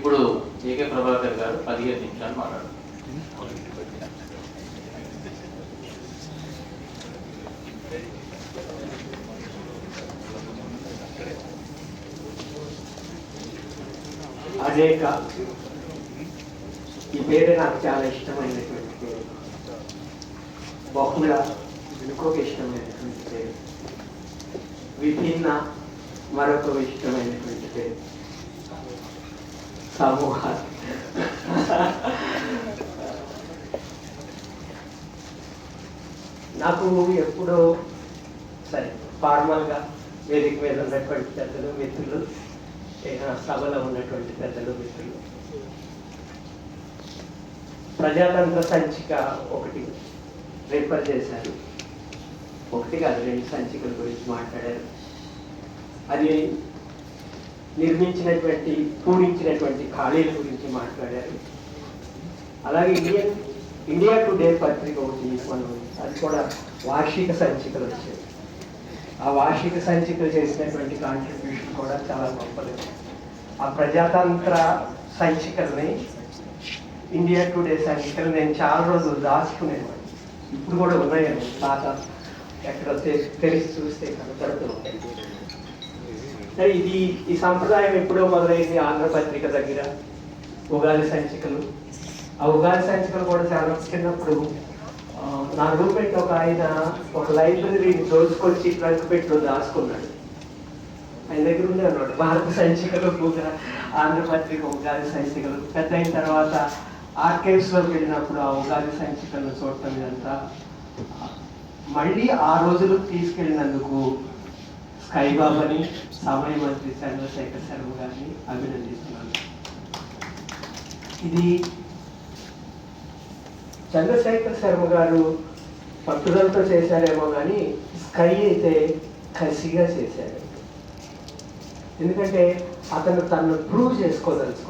ఇప్పుడు ఏకే ప్రభాకర్ గారు 15 నిమిషాలు మాట్లాడారు. అనేక ఈ పేరు నాకు చాలా ఇష్టమైనటువంటి పేరు. బహుళ ఇంకొక ఇష్టమైనటువంటి పేరు. విభిన్న మరొక ఇష్టమైనటువంటి పేరు. సమూహ. నాకు ఎప్పుడో సరే ఫార్మల్గా వేదిక మీద ఉన్నటువంటి పెద్దలు మిత్రులు, సభలో ఉన్నటువంటి పెద్దలు మిత్రులు, ప్రజాతంత్ర సంచిక ఒకటి రిఫర్ చేశారు. ఒకటి కాదు, 2 సంచికల గురించి మాట్లాడారు. అది నిర్మించినటువంటి పూరించినటువంటి ఖాళీల గురించి మాట్లాడారు. అలాగే ఇండియా టుడే పత్రిక ఒకటి మనం, అది కూడా వార్షిక సంచికలు వచ్చాయి. ఆ వార్షిక సంచికలు చేసినటువంటి కాంట్రిబ్యూషన్ కూడా చాలా గొప్పది. ఆ ప్రజాతంత్ర సంచికల్ని, ఇండియా టుడే సంచికలు నేను చాలా రోజులు దాచుకునేవాడిని. ఇప్పుడు కూడా ఉన్నాయండి, పాత ఎక్కడ తెలిసి చూస్తే కనపడుతూ ఉంటాయి. ఈ సంప్రదాయం ఎప్పుడో మొదలైంది ఆంధ్రపత్రిక దగ్గర. ఉగాది సంచికలు, ఆ ఉగాది సంచికలు కూడా చాలా చిన్నప్పుడు నా రూమ్మేట్ ఒక ఆయన ఒక లైబ్రరీని దోచుకొచ్చి ట్రంక్ పెట్టులో దాచుకున్నాడు. ఆయన దగ్గర ఉండే అన్నమాట భారత సంచికలు, ఆంధ్రపత్రిక ఉగాది సంచికలు. పెద్ద అయిన తర్వాత ఆర్కైవ్స్లోకి వెళ్ళినప్పుడు ఆ ఉగాది సంచికలను చూడటం ఇదంతా మళ్ళీ ఆ రోజులు తీసుకెళ్ళినందుకు స్కైబాబని, సమయ మంత్రి చంద్రశేఖర్ శర్మ గారిని అభినందిస్తున్నాను. ఇది చంద్రశేఖర్ శర్మ గారు పట్టుదలతో చేశారేమో కానీ స్కై అయితే కసిగా చేశారు. ఎందుకంటే అతను తను ప్రూవ్ చేసుకోదలుచుకున్నాడు.